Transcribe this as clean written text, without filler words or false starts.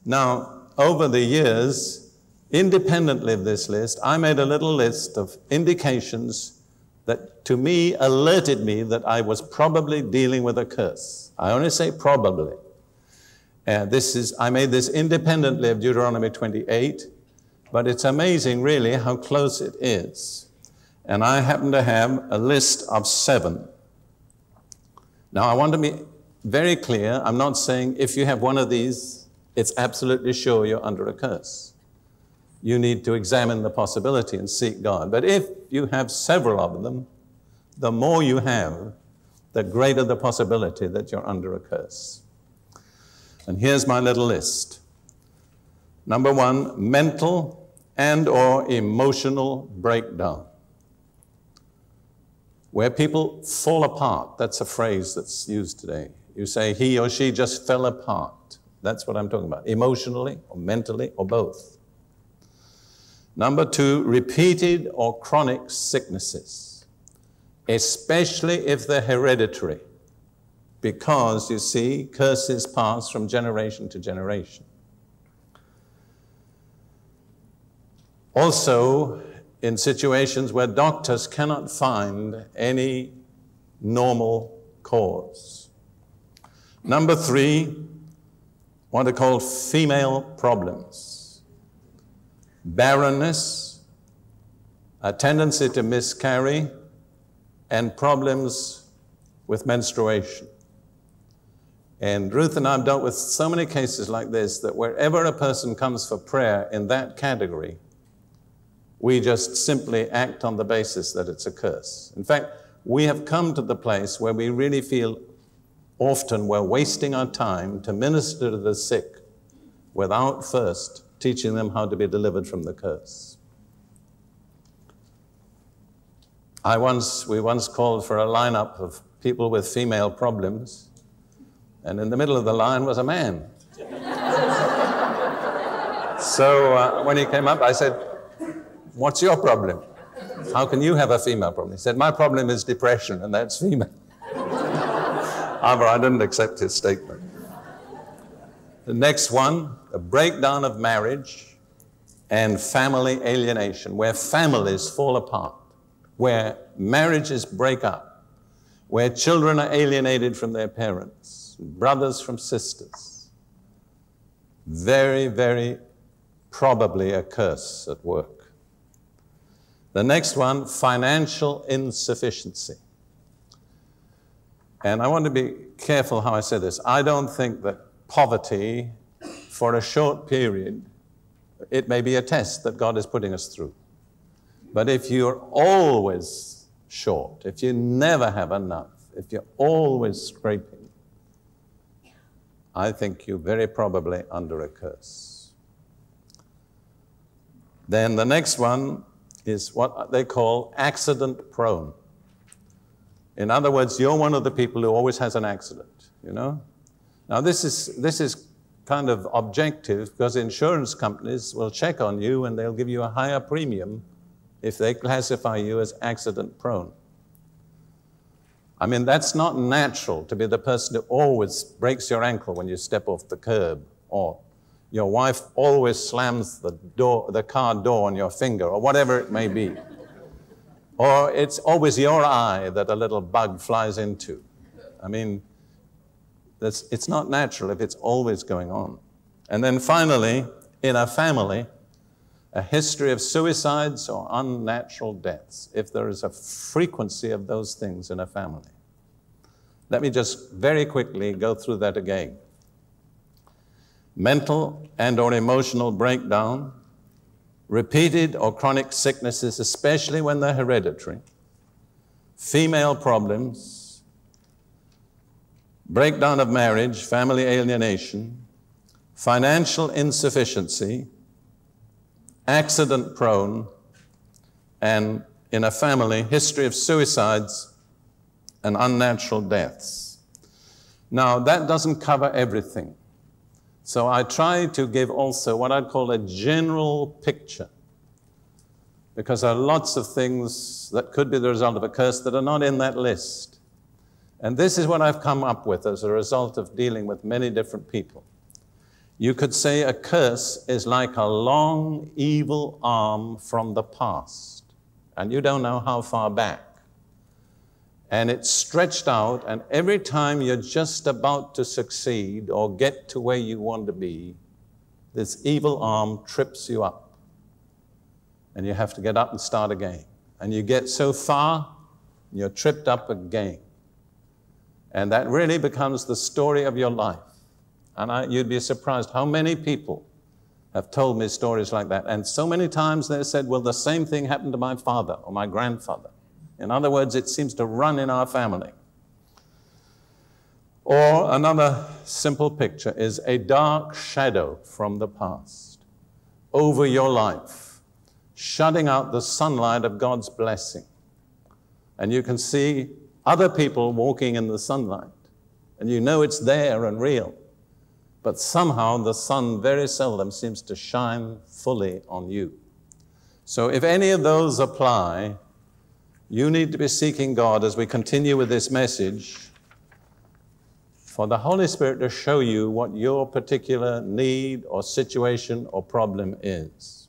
Now, over the years, independently of this list, I made a little list of indications that to me alerted me that I was probably dealing with a curse. I only say probably. I made this independently of Deuteronomy 28, but it's amazing really how close it is. And I happen to have a list of 7. Now I want to be very clear. I'm not saying if you have one of these, it's absolutely sure you're under a curse. You need to examine the possibility and seek God. But if you have several of them, the more you have, the greater the possibility that you're under a curse. And here's my little list. Number 1, mental and or emotional breakdown. Where people fall apart, that's a phrase that's used today. You say he or she just fell apart. That's what I'm talking about, emotionally or mentally or both. Number 2, repeated or chronic sicknesses, especially if they're hereditary, because, you see, curses pass from generation to generation. Also, in situations where doctors cannot find any normal cause. Number 3, what are called female problems. Barrenness, a tendency to miscarry, and problems with menstruation. And Ruth and I have dealt with so many cases like this that wherever a person comes for prayer in that category, we just simply act on the basis that it's a curse. In fact, we have come to the place where we really feel often we're wasting our time to minister to the sick without first teaching them how to be delivered from the curse. We once called for a lineup of people with female problems, and in the middle of the line was a man. So when he came up, I said, "What's your problem? How can you have a female problem?" He said, "My problem is depression, and that's female." However, I didn't accept his statement. The next one, the breakdown of marriage and family alienation, where families fall apart, where marriages break up, where children are alienated from their parents, brothers from sisters. Very, very probably a curse at work. The next one, financial insufficiency. And I want to be careful how I say this. I don't think that poverty, for a short period, it may be a test that God is putting us through. But if you're always short, if you never have enough, if you're always scraping, I think you're very probably under a curse. Then the next one is what they call accident prone. In other words, you're one of the people who always has an accident, you know? Now this is kind of objective because insurance companies will check on you and they'll give you a higher premium if they classify you as accident prone. I mean, that's not natural to be the person who always breaks your ankle when you step off the curb, or your wife always slams the car door on your finger, or whatever it may be. Or it's always your eye that a little bug flies into. I mean, it's not natural if it's always going on. And then finally, in a family, a history of suicides or unnatural deaths, if there is a frequency of those things in a family. Let me just very quickly go through that again. Mental and or emotional breakdown, repeated or chronic sicknesses, especially when they're hereditary, female problems, breakdown of marriage, family alienation, financial insufficiency, accident prone, and in a family, history of suicides and unnatural deaths. Now, that doesn't cover everything. So I try to give also what I'd call a general picture, because there are lots of things that could be the result of a curse that are not in that list. And this is what I've come up with as a result of dealing with many different people. You could say a curse is like a long, evil arm from the past, and you don't know how far back. And it's stretched out, and every time you're just about to succeed or get to where you want to be, this evil arm trips you up. And you have to get up and start again. And you get so far, you're tripped up again. And that really becomes the story of your life. And you'd be surprised how many people have told me stories like that. And so many times they said, well, the same thing happened to my father or my grandfather. In other words, it seems to run in our family. Or another simple picture is a dark shadow from the past over your life, shutting out the sunlight of God's blessing. And you can see other people walking in the sunlight, and you know it's there and real. But somehow the sun very seldom seems to shine fully on you. So if any of those apply, you need to be seeking God as we continue with this message for the Holy Spirit to show you what your particular need or situation or problem is.